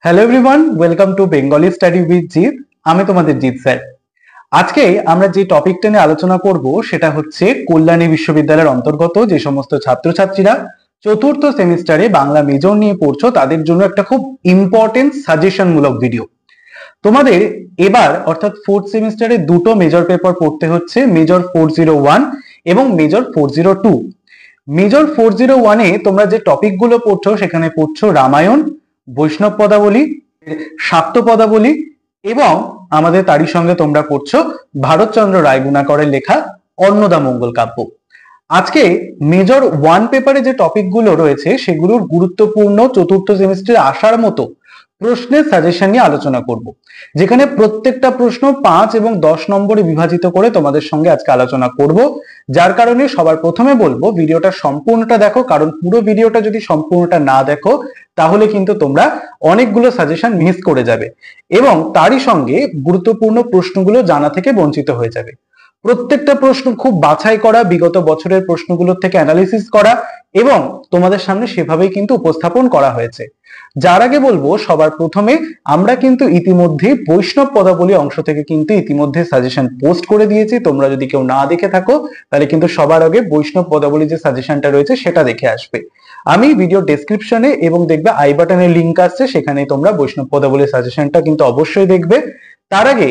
Hello everyone, welcome to Bengali study with Jeet. আমি তোমাদের Jeet sir. আজকে আমরা যে টপিকটা নিয়ে আলোচনা করব সেটা হচ্ছে কল্যাণী বিশ্ববিদ্যালয়ের অন্তর্গত যে সমস্ত ছাত্রছাত্রীরা চতুর্থ সেমিস্টারে বাংলা মেজর নিয়ে পড়ছো তাদের জন্য একটা খুব ইম্পর্টেন্ট সাজেশন মূলক ভিডিও। তোমাদের এবার অর্থাৎ ফোর্থ সেমিস্টারে দুটো মেজর পেপার পড়তে হচ্ছে, মেজর 401 এবং মেজর 402। মেজর 401-এ তোমরা যে টপিকগুলো পড়ছো সেখানে পড়ছো রামায়ণ, বৈষ্ণব পদাবলী, শাক্ত পদাবলী এবং আমাদের তারই সঙ্গে তোমরা পড়ছো ভারতচন্দ্র রায়গুণাকরের লেখা অন্নদামঙ্গল কাব্য। আজকে মেজর 1 পেপারে যে টপিকগুলো রয়েছে সেগুলোর গুরুত্বপূর্ণ চতুর্থ সেমিস্টারে আসার মতো প্রশ্নের সাজেশন নিয়ে আলোচনা করব, যেখানে প্রত্যেকটা প্রশ্ন 5 এবং 10 নম্বরে বিভাজিত করে তোমাদের সঙ্গে আজকে আলোচনা করব। যার কারণে সবার প্রথমে বলবো ভিডিওটা সম্পূর্ণটা দেখো, কারণ পুরো ভিডিওটা যদি সম্পূর্ণটা না দেখো তাহলে কিন্তু তোমরা অনেকগুলো সাজেশন মিস করে যাবে এবং তারই সঙ্গে গুরুত্বপূর্ণ প্রশ্নগুলো জানা থেকে বঞ্চিত হয়ে যাবে। প্রত্যেকটা প্রশ্ন খুব বাছাই করা, বিগত বছরের প্রশ্নগুলোর থেকে অ্যানালিসিস করা এবং তোমাদের সামনে সেভাবেই কিন্তু উপস্থাপন করা হয়েছে। যার আগে বলবো সবার প্রথমে আমরা কিন্তু ইতিমধ্যে বৈষ্ণব পদাবলী অংশ থেকে কিন্তু ইতিমধ্যে সাজেশন পোস্ট করে দিয়েছি। তোমরা যদি কেউ না দেখে থাকো তাহলে কিন্তু সবার আগে বৈষ্ণব পদাবলী যে সাজেশনটা রয়েছে সেটা দেখে আসবে। আমি ভিডিও ডেসক্রিপশনে এবং দেখবে আই বাটনে লিংক আসছে, সেখানে তোমরা বৈষ্ণব পদাবলীর সাজেশনটা কিন্তু অবশ্যই দেখবে। তার আগে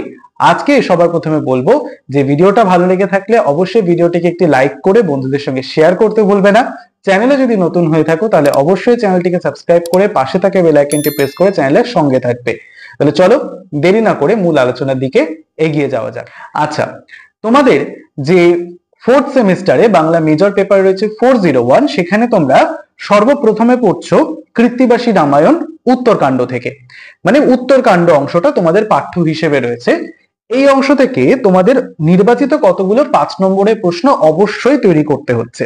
আজকে সবার প্রথমে বলবো যে ভিডিওটা ভালো লেগে থাকলে অবশ্যই ভিডিওটিকে একটি লাইক করে বন্ধুদের সঙ্গে শেয়ার করতে ভুলবে না। চ্যানেলে যদি নতুন হয়ে থাকো তাহলে অবশ্যই চ্যানেলটিকে সাবস্ক্রাইব করে পাশে থাকা বেল আইকনটি প্রেস করে চ্যানেলের সঙ্গে থাকবে। তাহলে চলো দেরি না করে মূল আলোচনার দিকে এগিয়ে যাওয়া যাক। আচ্ছা, তোমাদের যে ফোর্থ সেমিস্টারে বাংলা মেজর পেপার রয়েছে 401, সেখানে তোমরা সর্বপ্রথমে পড়ছো কৃত্তিবাসী রামায়ণ উত্তরকাণ্ড থেকে, মানে উত্তরকাণ্ড অংশটা তোমাদের পাঠ্য হিসেবে রয়েছে। এই অংশ থেকে তোমাদের নির্বাচিত কতগুলো 5 নম্বরের প্রশ্ন অবশ্যই তৈরি করতে হচ্ছে।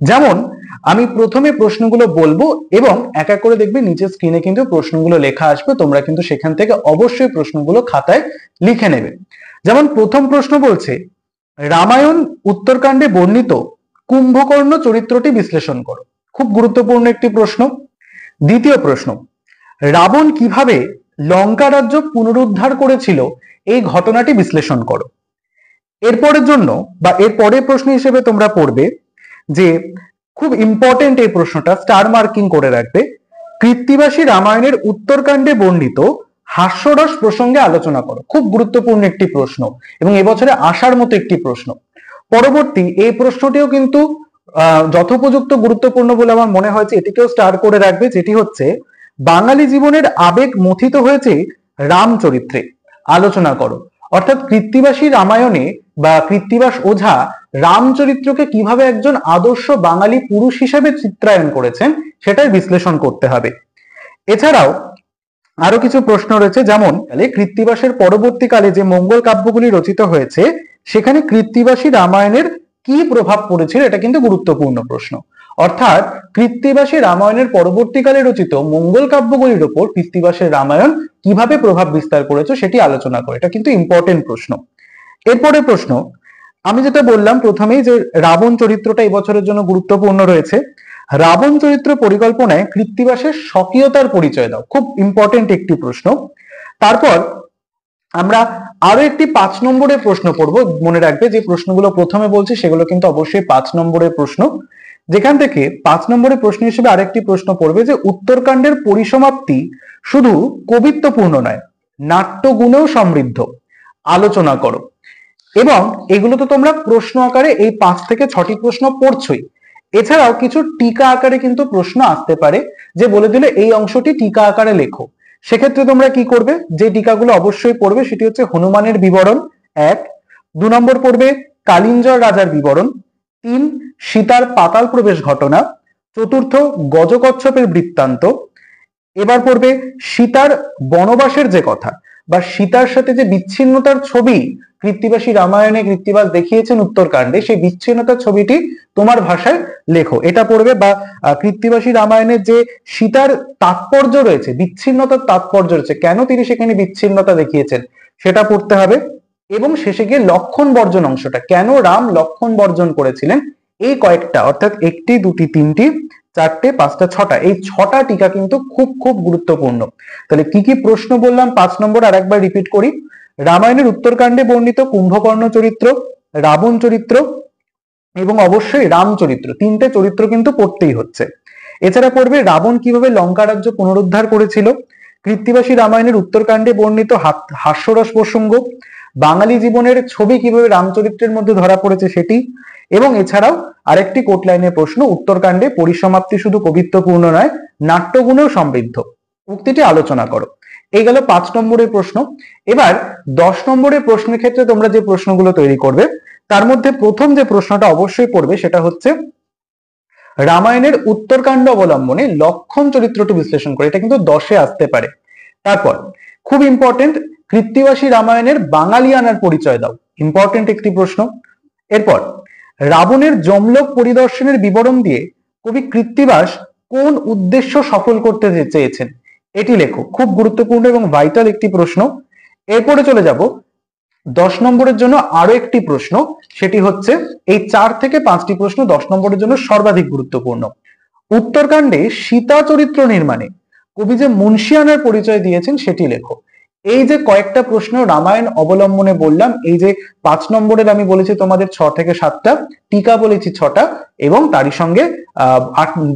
যেমন আমি প্রথমে প্রশ্নগুলো বলবো এবং এক এক করে দেখবে নিচের স্ক্রিনে কিন্তু প্রশ্নগুলো লেখা আসবে, তোমরা কিন্তু সেখান থেকে অবশ্যই প্রশ্নগুলো খাতায় লিখে নেবে। যেমন প্রথম প্রশ্ন বলছে রামায়ণ উত্তরকাণ্ডে বর্ণিত কুম্ভকর্ণ চরিত্রটি বিশ্লেষণ করো। খুব গুরুত্বপূর্ণ একটি প্রশ্ন। দ্বিতীয় প্রশ্ন, রাবণ কিভাবে লঙ্কা রাজ্য পুনরুদ্ধার করেছিল এই ঘটনাটি বিশ্লেষণ করো। এরপরের জন্য বা এর পরের প্রশ্ন হিসেবে তোমরা পড়বে যে খুব ইম্পর্টেন্ট এই প্রশ্নটা, স্টার মার্কিং করে রাখবে, কৃত্তিবাসী রামায়ণের উত্তরকাণ্ডে বর্ণিত হাস্যরস প্রসঙ্গে আলোচনা করো। খুব গুরুত্বপূর্ণ একটি প্রশ্ন এবং এবছরে আসার মতো একটি প্রশ্ন। পরবর্তী এই প্রশ্নটিও কিন্তু যথোপযুক্ত গুরুত্বপূর্ণ বলে আমার মনে হয়েছে, এটিকেও স্টার করে রাখবে, যেটি হচ্ছে বাঙালি জীবনের আবেগ মথিত হয়েছে রাম চরিত্রে, আলোচনা করো। অর্থাৎ কৃত্তিবাসী রামায়ণে বা কৃত্তিবাস ওঝা রামচরিত্রকে কিভাবে একজন আদর্শ বাঙালি পুরুষ হিসেবে চিত্রায়ন করেছেন সেটাই বিশ্লেষণ করতে হবে। এছাড়াও আরো কিছু প্রশ্ন রয়েছে, যেমন কৃত্তিবাসের পরবর্তীকালে যে মঙ্গল কাব্যগুলি রচিত হয়েছে সেখানে কৃত্তিবাসী রামায়ণের কি প্রভাব পড়েছিল, এটা কিন্তু গুরুত্বপূর্ণ প্রশ্ন। অর্থাৎ কৃত্তিবাসী রামায়ণের পরবর্তীকালে রচিত মঙ্গল কাব্যগুলির উপর কৃত্তিবাসের রামায়ণ কিভাবে প্রভাব বিস্তার করেছে সেটি আলোচনা করে, এটা কিন্তু ইম্পর্টেন্ট প্রশ্ন। এরপরে প্রশ্ন আমি যেটা বললাম প্রথমেই যে রাবণ চরিত্রটা এবছরের জন্য গুরুত্বপূর্ণ রয়েছে। রাবণ চরিত্র পরিকল্পনায় কৃত্তিবাসের স্বকীয়তার পরিচয় দাও। খুব ইম্পর্টেন্ট একটি প্রশ্ন। তারপর আমরা আরো একটি 5 নম্বরের প্রশ্ন পড়ব। মনে রাখবে যে প্রশ্নগুলো প্রথমে বলছি সেগুলো কিন্তু অবশ্যই 5 নম্বরের প্রশ্ন, যেখান থেকে 5 নম্বরের প্রশ্ন হিসেবে আরেকটি প্রশ্ন পড়বে যে উত্তরকাণ্ডের পরিসমাপ্তি শুধু কবিত্বপূর্ণ নয়, নাট্যগুণেও সমৃদ্ধ, আলোচনা করো। এবং এগুলো তো তোমরা প্রশ্ন আকারে এই 5 থেকে 6টি প্রশ্ন পড়ছই। এছাড়াও কিছু টিকা আকারে কিন্তু প্রশ্ন আসতে পারে, যে বলে দিলে এই অংশটি টিকা আকারে লেখো। সেক্ষেত্রে তোমরা কি করবে, যে টিকাগুলো অবশ্যই পড়বে সেটি হচ্ছে হনুমানের বিবরণ 1, 2 নম্বর পড়বে কালিঞ্জর রাজার বিবরণ, 3 সীতার পাতাল প্রবেশ ঘটনা, 4 গজকচ্ছপের বৃত্তান্ত, এবার পড়বে সীতার বনবাসের যে কথা বা সীতার সাথে যে বিচ্ছিন্নতার ছবি কৃত্তিবাসী রামায়ণে কৃত্তিবাস দেখিয়েছেন উত্তরকাণ্ডে, সেই বিচ্ছিন্নতার ছবিটি তোমার ভাষায় লেখো, এটা পড়বে। বা কৃত্তিবাসী রামায়ণের যে সীতার তাৎপর্য রয়েছে, বিচ্ছিন্নতার তাৎপর্য রয়েছে, কেন তিনি সেখানে বিচ্ছিন্নতা দেখিয়েছেন সেটা পড়তে হবে। এবং শেষে গিয়ে লক্ষণ বর্জন অংশটা, কেন রাম লক্ষণ বর্জন করেছিলেন, এই কয়েকটা অর্থাৎ 1টি 2টি 3টি চারটে, পাঁচটা, ছটা, এই ছটা টিকা কিন্তু খুব খুব গুরুত্বপূর্ণ। তাহলে কি কি প্রশ্ন বললাম 5 নম্বর আর একবার রিপিট করি। রামায়ণের উত্তরকাণ্ডে বর্ণিত কুম্ভকর্ণ চরিত্র, রাবণ চরিত্র এবং অবশ্যই রাম চরিত্র, তিনটে চরিত্র কিন্তু পড়তেই হচ্ছে। এছাড়া পড়বে রাবণ কিভাবে লঙ্কা রাজ্য পুনরুদ্ধার করেছিল, কৃত্তিবাসী রামায়ণের উত্তরকাণ্ডে বর্ণিত হাস্যরস প্রসঙ্গ, বাঙালি জীবনের ছবি কিভাবে রামচরিত্রের মধ্যে ধরা পড়েছে সেটি, এবং এছাড়াও আরেকটি কোট লাইনের প্রশ্ন, উত্তরকাণ্ডে পরিসমাপ্তি শুধু কবিত্বপূর্ণ নয়, নাট্যগুণেও সমৃদ্ধ, উক্তিটি আলোচনা করো। এই গেল 5 নম্বরের প্রশ্ন। এবার 10 নম্বরের প্রশ্নের ক্ষেত্রে তোমরা যে প্রশ্নগুলো তৈরি করবে তার মধ্যে প্রথম যে প্রশ্নটা অবশ্যই পড়বে সেটা হচ্ছে রামায়ণের উত্তরকাণ্ড অবলম্বনে লক্ষণ চরিত্রটি বিশ্লেষণ করে। এটা কিন্তু 10-এ আসতে পারে। তারপর খুব ইম্পর্টেন্ট, কৃত্তিবাসী রামায়ণের বাঙালিয়ানার পরিচয় দাও, ইম্পর্টেন্ট একটি প্রশ্ন। এরপর রাবণের যমলোক পরিদর্শনের বিবরণ দিয়ে কবি কৃত্তিবাস কোন উদ্দেশ্য সফল করতে চেয়েছেন এটি লেখো, খুব গুরুত্বপূর্ণ এবং ভাইটাল একটি প্রশ্ন। এরপরে চলে যাব 10 নম্বরের জন্য আরো একটি প্রশ্ন, সেটি হচ্ছে এই 4 থেকে 5টি প্রশ্ন 10 নম্বরের জন্য সর্বাধিক গুরুত্বপূর্ণ। উত্তরকাণ্ডে সীতা চরিত্র নির্মাণে কবি যে মুন্সিয়ানার পরিচয় দিয়েছেন সেটি লেখো। এই যে কয়েকটা প্রশ্ন রামায়ণ অবলম্বনে বললাম, এই যে 5 নম্বরের আমি বলেছি তোমাদের 6 থেকে 7টা, টিকা বলেছি 6টা, এবং তারই সঙ্গে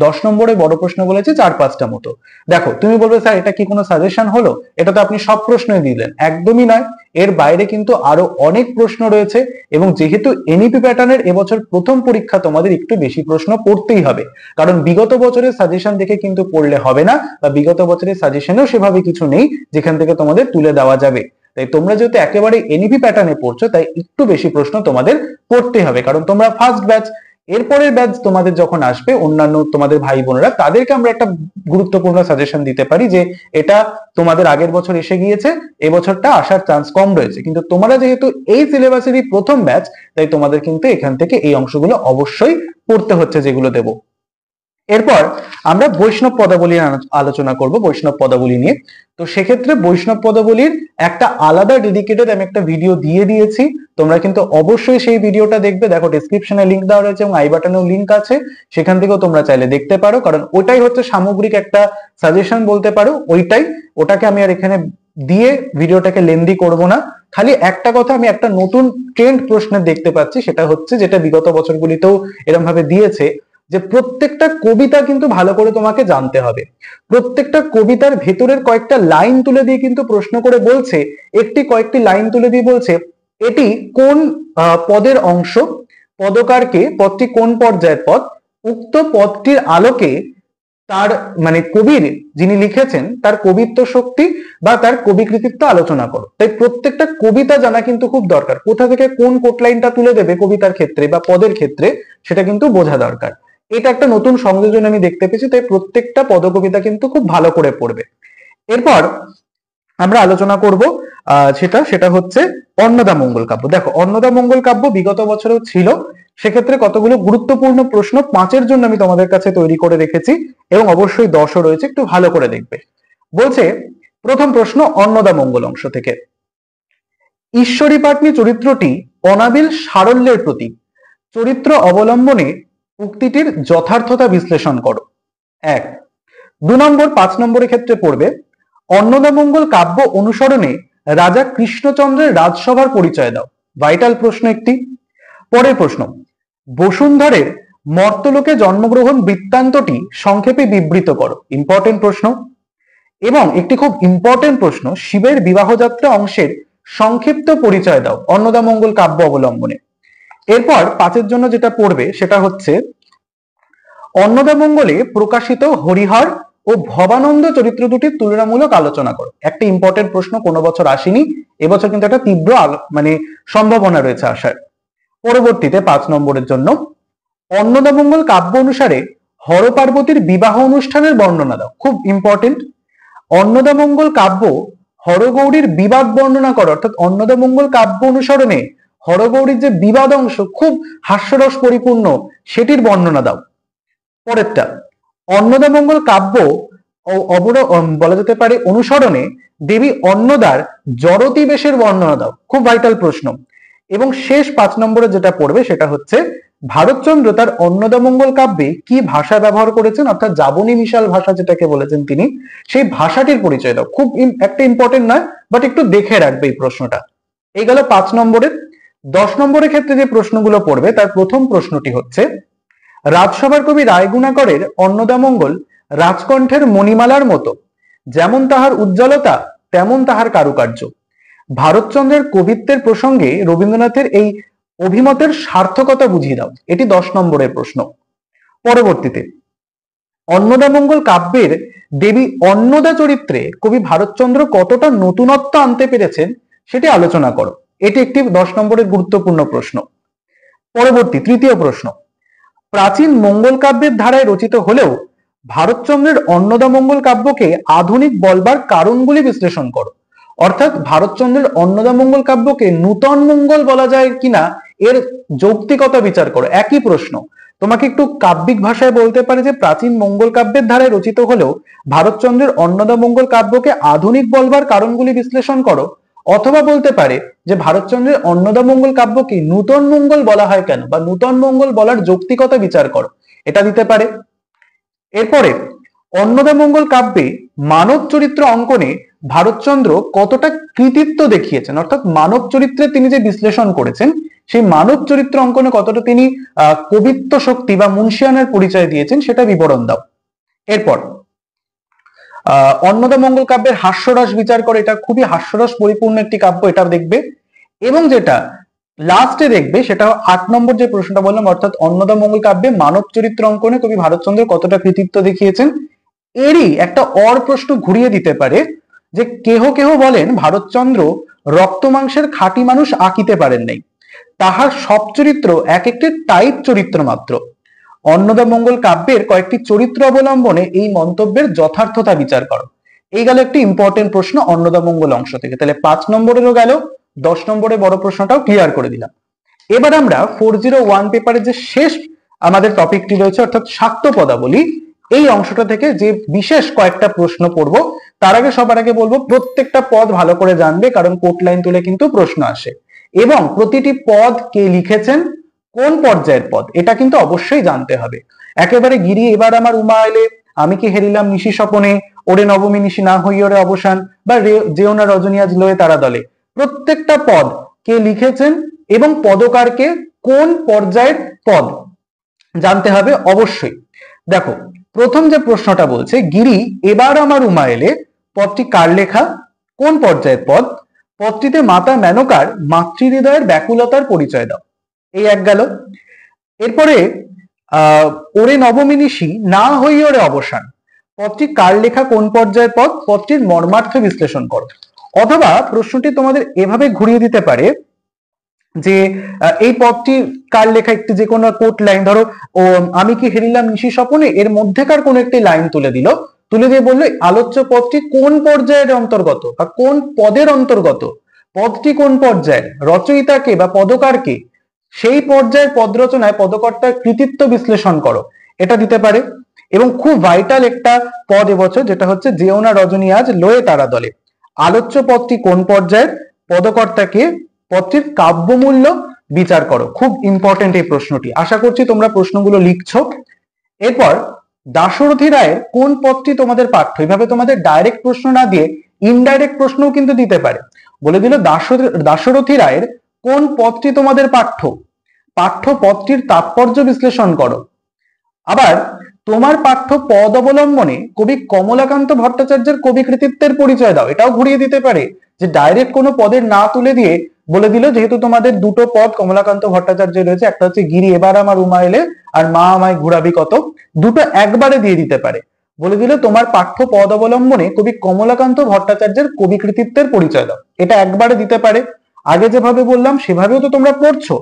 10 নম্বরে বড় প্রশ্ন বলেছি 4-5টা মতো। দেখো তুমি বলবে স্যার এটা কি কোনো সাজেশন হলো, এটা তো আপনি সব প্রশ্নই দিলেন। একদমই নয়, এর বাইরে কিন্তু আরো অনেক প্রশ্ন রয়েছে, এবং যেহেতু এনইপি প্যাটার্নের এবছর প্রথম পরীক্ষা তোমাদের একটু বেশি প্রশ্ন পড়তেই হবে, কারণ বিগত বছরের সাজেশন দেখে কিন্তু পড়লে হবে না, বা বিগত বছরের সাজেশনেও সেভাবে কিছু নেই যেখান থেকে তোমাদের তুলে দেওয়া যাবে। তাই তোমরা যেহেতু একেবারে এনইপি প্যাটার্নে পড়ছো, তাই একটু বেশি প্রশ্ন তোমাদের পড়তে হবে, কারণ তোমরা ফার্স্ট ব্যাচ। এরপরের ব্যাচ তোমাদের যখন আসবে, অন্যান্য তোমাদের ভাই বোনেরা, তাদেরকে আমরা একটা গুরুত্বপূর্ণ সাজেশন দিতে পারি যে এটা তোমাদের আগের বছর এসে গিয়েছে, এবছরটা আসার চান্স কম রয়েছে, কিন্তু তোমরা যেহেতু এই সিলেবাসেরই প্রথম ব্যাচ, তাই তোমাদের কিন্তু এখান থেকে এই অংশগুলো অবশ্যই পড়তে হচ্ছে যেগুলো দেবো। এরপর আমরা বৈষ্ণব পদাবলী আলোচনা করব, বৈষ্ণব পদাবলী নিয়ে। তো সেক্ষেত্রে বৈষ্ণব পদাবলীর একটা আলাদা ডেডিকেটেড আমি একটা ভিডিও দিয়ে দিয়েছি, তোমরা কিন্তু অবশ্যই সেই ভিডিওটা দেখবে। দেখো ডেসক্রিপশনে লিংক দেওয়া রয়েছে এবং আই বাটনেও লিংক আছে, সেখান থেকেও তোমরা চাইলে দেখতে পারো, কারণ ওটাই হচ্ছে সামগ্রিক একটা সাজেশন বলতে পারো। ওটাকে আমি আর এখানে দিয়ে ভিডিওটাকে লেন্দি করব না। খালি একটা কথা আমি একটা নতুন ট্রেন্ড প্রশ্নে দেখতে পাচ্ছি, সেটা হচ্ছে যেটা বিগত বছরগুলিতেও এরকম ভাবে দিয়েছে, যে প্রত্যেকটা কবিতা কিন্তু ভালো করে তোমাকে জানতে হবে। প্রত্যেকটা কবিতার ভেতরের কয়েকটা লাইন তুলে দিয়ে কিন্তু প্রশ্ন করে বলছে, কয়েকটি লাইন তুলে দিয়ে বলছে এটি কোন পদের অংশ, পদকারকে, পদটি কোন পর্যায়ের পদ, উক্ত পদটির আলোকে তার মানে কবির যিনি লিখেছেন তার কবিত্ব শক্তি বা তার কবি কৃতিত্ব আলোচনা করো। তাই প্রত্যেকটা কবিতা জানা কিন্তু খুব দরকার, কোথা থেকে কোন কোট লাইনটা তুলে দেবে কবিতার ক্ষেত্রে বা পদের ক্ষেত্রে সেটা কিন্তু বোঝা দরকার। এটা একটা নতুন সংযোজন আমি দেখতে পেয়েছি, তাই প্রত্যেকটা পদকবিতা কিন্তু খুব ভালো করে পড়বে। এরপর আমরা আলোচনা করব সেটা হচ্ছে অন্নদা মঙ্গল কাব্য। দেখো অন্নদা মঙ্গল কাব্য বিগত বছরেও ছিল, সেক্ষেত্রে কতগুলো গুরুত্বপূর্ণ প্রশ্ন 5-এর জন্য আমি তোমাদের কাছে তৈরি করে রেখেছি, এবং অবশ্যই 10ও রয়েছে, একটু ভালো করে দেখবে। বলছে প্রথম প্রশ্ন অন্নদা মঙ্গল অংশ থেকে, ঈশ্বরী পাটনি চরিত্রটি অনাবিল সারল্যের প্রতীক, চরিত্র অবলম্বনে উক্তিটির যথার্থতা বিশ্লেষণ করো। 1। 2 নম্বর 5 নম্বরের ক্ষেত্রে পড়বে অন্নদামঙ্গল কাব্য অনুসরণে রাজা কৃষ্ণচন্দ্রের রাজসভার পরিচয় দাও, ভাইটাল প্রশ্ন একটি। পরের প্রশ্ন, বসুন্ধরের মর্তলোকে জন্মগ্রহণ বৃত্তান্তটি সংক্ষেপে বিবৃত করো, ইম্পর্টেন্ট প্রশ্ন। এবং একটি খুব ইম্পর্টেন্ট প্রশ্ন, শিবের বিবাহযাত্রা অংশের সংক্ষিপ্ত পরিচয় দাও অন্নদামঙ্গল কাব্য অবলম্বনে। এরপর 5-এর জন্য যেটা পড়বে সেটা হচ্ছে অন্নদামঙ্গলে প্রকাশিত হরিহর ও ভবানন্দ চরিত্র দুটির তুলনামূলক আলোচনা করো। একটা ইম্পর্টেন্ট প্রশ্ন, কোনো বছর আসেনি, এবছর কিন্তু একটা তীব্র সম্ভাবনা রয়েছে আসার। পরবর্তীতে 5 নম্বরের জন্য অন্নদামঙ্গল কাব্য অনুসারে হর পার্বতীর বিবাহ অনুষ্ঠানের বর্ণনা দাও, খুব ইম্পর্টেন্ট। অন্নদামঙ্গল কাব্য হরগৌরীর বিবাদ বর্ণনা করো, অর্থাৎ অন্নদামঙ্গল কাব্য অনুসরণে হরগৌরীর যে বিবাদ অংশ খুব হাস্যরস পরিপূর্ণ, সেটির বর্ণনা দাও। পরেরটা, অন্নদামঙ্গল কাব্য বলা যেতে পারে অনুসরণে দেবী অন্নদার জড়তি বেশের বর্ণনা দাও, খুব ভাইটাল প্রশ্ন। এবং শেষ 5 নম্বরে যেটা পড়বে সেটা হচ্ছে ভারতচন্দ্র তার অন্নদামঙ্গল কাব্যে কি ভাষা ব্যবহার করেছেন, অর্থাৎ যাবনী মিশাল ভাষা যেটাকে বলেছেন তিনি, সেই ভাষাটির পরিচয় দাও। খুব একটা ইম্পর্টেন্ট নয়, বাট একটু দেখে রাখবে এই প্রশ্নটা। এই গেল 5 নম্বরের। 10 নম্বরের ক্ষেত্রে যে প্রশ্নগুলো পড়বে তার প্রথম প্রশ্নটি হচ্ছে, রাজসভার কবি রায়গুণাকরের অন্নদামঙ্গল রাজকণ্ঠের মণিমালার মতো, যেমন তাহার উজ্জ্বলতা তেমন তাহার কারুকার্য। ভারতচন্দ্রের কবিত্বের প্রসঙ্গে রবীন্দ্রনাথের এই অভিমতের সার্থকতা বুঝিয়ে দাও। এটি 10 নম্বরের প্রশ্ন। পরবর্তীতে, অন্নদামঙ্গল কাব্যের দেবী অন্নদা চরিত্রে কবি ভারতচন্দ্র কতটা নতুনত্ব আনতে পেরেছেন সেটি আলোচনা করো। এটি একটি 10 নম্বরের গুরুত্বপূর্ণ প্রশ্ন। পরবর্তী তৃতীয় প্রশ্ন, প্রাচীন মঙ্গল কাব্যের ধারায় রচিত হলেও ভারতচন্দ্রের অন্নদামঙ্গল কাব্যকে আধুনিক বলবার কারণগুলি বিশ্লেষণ করো। অর্থাৎ ভারতচন্দ্রের অন্নদামঙ্গল কাব্যকে নূতন মঙ্গল বলা যায় কিনা এর যৌক্তিকতা বিচার করো। একই প্রশ্ন, তোমাকে একটু কাব্যিক ভাষায় বলতে পারে যে প্রাচীন মঙ্গল কাব্যের ধারায় রচিত হলেও ভারতচন্দ্রের অন্নদামঙ্গল কাব্যকে আধুনিক বলবার কারণগুলি বিশ্লেষণ করো, অথবা বলতে পারে যে ভারতচন্দ্রের অন্নদামঙ্গল কাব্যকে নূতন মঙ্গল বলা হয় কেন, বা নূতন মঙ্গল বলার যৌক্তিকতা বিচার করো। এটা দিতে পারে। এরপরে, অন্নদামঙ্গল কাব্যে মানব চরিত্র অঙ্কনে ভারতচন্দ্র কতটা কৃতিত্ব দেখিয়েছেন, অর্থাৎ মানব চরিত্রে তিনি যে বিশ্লেষণ করেছেন সেই মানব চরিত্র অঙ্কনে কতটা তিনি কবিত্ব শক্তি বা মুন্সিয়ানের পরিচয় দিয়েছেন সেটা বিবরণ দাও। এরপর, অন্নদামঙ্গল কাব্যের হাস্যরস বিচার করে, এটা খুবই হাস্যরস পরিপূর্ণ একটি কাব্য, এটা দেখবে। এবং যেটা লাস্টে দেখবে সেটা 8 নম্বর যে প্রশ্নটা বললাম, অর্থাৎ অন্নদামঙ্গল কাব্যে মানব চরিত্র অঙ্কনে কবি ভারতচন্দ্র কতটা কৃতিত্ব দেখিয়েছেন। এরই একটা অর প্রশ্ন ঘুরিয়ে দিতে পারে যে কেহ কেহ বলেন ভারতচন্দ্র রক্ত মাংসের খাঁটি মানুষ আঁকিতে পারেন নাই, তাহার সব চরিত্র এক একটি টাইপ চরিত্র মাত্র। অন্নদামঙ্গল কাব্যের কয়েকটি চরিত্র অবলম্বনে এই মন্তব্যের যথার্থতা বিচার করো। এই গেল একটি ইম্পর্টেন্ট প্রশ্ন অন্নদামঙ্গল অংশ থেকে। তাহলে 5 নম্বরেরও গেল, 10 নম্বরের বড় প্রশ্নটাও ক্লিয়ার করে দিলাম। এবার আমরা 401 পেপারের যে শেষ আমাদের টপিকটি রয়েছে, অর্থাৎ শাক্ত পদাবলী, এই অংশটা থেকে যে বিশেষ কয়েকটা প্রশ্ন পড়বো। তার আগে সবার আগে বলবো প্রত্যেকটা পদ ভালো করে জানবে, কারণ কোট লাইন তুলে কিন্তু প্রশ্ন আসে, এবং প্রতিটি পদ কে লিখেছেন, কোন পর্যায়ের পদ, এটা কিন্তু অবশ্যই জানতে হবে। একেবারে গিরি এবার আমার উমা এলে, আমি কি হেরিলাম নিশি স্বপনে, ওরে নবমী নিশি না হই ওরে অবসান, বা যেও না রজনী আজ লয়ে তারা দলে, প্রত্যেকটা পদ কে লিখেছেন এবং পদকারকে কোন পর্যায়ের পদ জানতে হবে অবশ্যই। দেখো, প্রথম যে প্রশ্নটা বলছে, গিরি এবার আমার উমা এলে, পদটি কার লেখা, কোন পর্যায়ের পদ, পদটিতে মাতা মেনকার মাতৃহৃদয়ের ব্যাকুলতার পরিচয় দাও। এই এক গেল। এরপরে ওরে নবমী নিশি না হই ওরে অবসান, পদটি কার লেখা, কোন পর্যায়ের পদ, পদটির মর্মার্থ বিশ্লেষণ করো। অথবা প্রশ্নটি তোমাদের এভাবে ঘুরিয়ে দিতে পারে যে এই পদটি কার লেখা, একটি যে কোনো কোট লাইন, ধরো ও আমি কি হেরিলাম নিশি স্বপনে, এর মধ্যেকার কোন একটি লাইন তুলে দিল, তুলে দিয়ে বললো আলোচ্য পদটি কোন পর্যায়ের অন্তর্গত বা কোন পদের অন্তর্গত, পদটি কোন পর্যায়ের, রচয়িতাকে বা পদকারকে, সেই পর্যায়ের পদ রচনায় পদকর্তার কৃতিত্ব বিশ্লেষণ করো। এটা দিতে পারে। এবং খুব ভাইটাল একটা পদ এবছর, যেটা হচ্ছে যেও না রজনী আজ লয়ে তারা দলে, আলোচ্য পদটি কোন পর্যায়ের, পদকর্তাকে, পদটির কাব্যমূল্য বিচার করো। খুব ইম্পর্টেন্ট এই প্রশ্নটি, আশা করছি তোমরা প্রশ্নগুলো লিখছো। এরপর, দাশরথী রায়ের কোন পদটি তোমাদের পাঠ্য, এইভাবে তোমাদের ডাইরেক্ট প্রশ্ন না দিয়ে ইনডাইরেক্ট প্রশ্নও কিন্তু দিতে পারে। বলে দিল দাশরথী রায়ের কোন পদটি তোমাদের পাঠ্য, পাঠ্য পদটির তাৎপর্য বিশ্লেষণ করো। আবার তোমার পাঠ্য পদ অবলম্বনে কবি কমলাকান্ত ভট্টাচার্যের কবি কৃতিত্বের পরিচয় দাও। এটাও ঘুরিয়ে দিতে পারে যে ডাইরেক্ট কোনো পদের না তুলে দিয়ে বলে দিল যেহেতু তোমাদের দুটো পদ কমলাকান্ত ভট্টাচার্য রয়েছে, একটা হচ্ছে গিরি এবার আমার উমা এলে আর মা আমায় ঘুরাবি কত, দুটো একবারে দিয়ে দিতে পারে। বলে দিল তোমার পাঠ্য পদ অবলম্বনে কবি কমলাকান্ত ভট্টাচার্যের কবি কৃতিত্বের পরিচয় দাও। এটা একবারে দিতে পারে। আগে যেভাবে বললাম সেভাবেও তো তোমরা পড়ছো,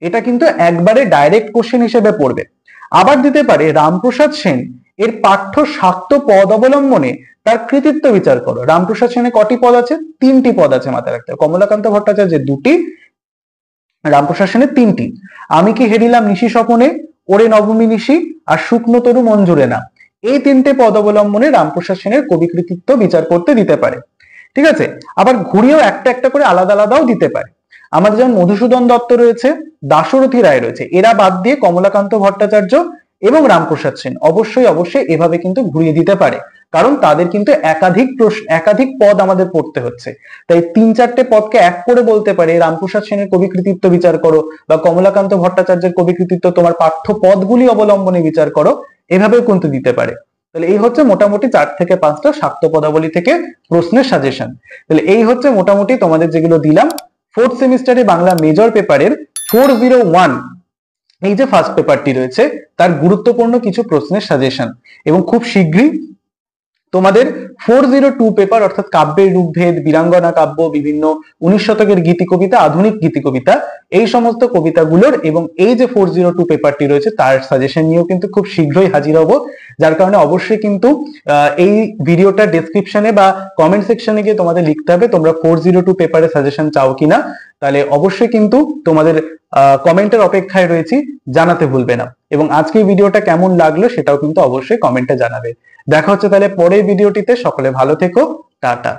এটা কিন্তু একবারে ডাইরেক্ট কোশ্চেন হিসেবে পড়বে। আবার দিতে পারে রামপ্রসাদ সেন এর পাঠ্য শাক্ত পদ অবলম্বনে তার কৃতিত্ব বিচার করো। রামপ্রসাদ সেনের কটি পদ আছে, 3টি পদ আছে, মাথায় রাখতে হবে। কমলাকান্ত ভট্টাচার্যের 2টি, রামপ্রসাদ সেনের 3টি। আমি কি হেরিলাম নিশি স্বপনে, ওরে নবমী নিশি আর শুকনো তরু মঞ্জুরে না, এই 3টে পদ অবলম্বনে রামপ্রসাদ সেনের কবি কৃতিত্ব বিচার করতে দিতে পারে। ঠিক আছে। আবার ঘুরিয়েও একটা একটা করে আলাদা আলাদাও দিতে পারে। আমাদের যেমন মধুসূদন দত্ত রয়েছে, দাশরথী রায় রয়েছে, এরা বাদ দিয়ে কমলাকান্ত ভট্টাচার্য এবং রামপ্রসাদ সেন অবশ্যই অবশ্যই এভাবে কিন্তু ঘুরিয়ে দিতে পারে, কারণ তাদের কিন্তু একাধিক পদ আমাদের পড়তে হচ্ছে। তাই 3-4টে পদকে এক করে বলতে পারে রামপ্রসাদ সেনের কবি কৃতিত্ব বিচার করো বা কমলাকান্ত ভট্টাচার্যের কবি কৃতিত্ব তোমার পাঠ্য পদগুলি অবলম্বনে বিচার করো, এভাবেও কিন্তু দিতে পারে। তাহলে এই হচ্ছে মোটামুটি 4 থেকে 5টা শাক্ত পদাবলী থেকে প্রশ্নের সাজেশন। তাহলে এই হচ্ছে মোটামুটি তোমাদের যেগুলো দিলাম 4th সেমিস্টারে বাংলা মেজর পেপারের 401 এই যে ফার্স্ট পেপারটি রয়েছে তার গুরুত্বপূর্ণ কিছু প্রশ্নের সাজেশন। এবং খুব শীঘ্রই তোমাদের 402 পেপার অর্থাৎ কাব্যের রূপভেদ, বীরাঙ্গনা কাব্য, বিভিন্ন 19 শতকের গীতি কবিতা, আধুনিক গীতি কবিতা, এই সমস্ত কবিতাগুলোর এবং এই যে 402 পেপারটি রয়েছে তার সাজেশন নিয়েও কিন্তু খুব শীঘ্রই হাজির হব। যার কারণে অবশ্যই কিন্তু এই ভিডিওটা ডেসক্রিপশনে বা কমেন্ট সেকশনে গিয়ে তোমাদের লিখতে হবে তোমরা 402 পেপারের সাজেশন চাও কিনা। তাহলে অবশ্যই কিন্তু তোমাদের কমেন্টের অপেক্ষায় রয়েছি, জানাতে ভুলবে না। এবং আজকের ভিডিওটা কেমন লাগলো সেটাও কিন্তু অবশ্যই কমেন্টে জানাবে। দেখা হচ্ছে তাহলে পরের ভিডিওটিতে। সকলে ভালো থেকো, টাটা।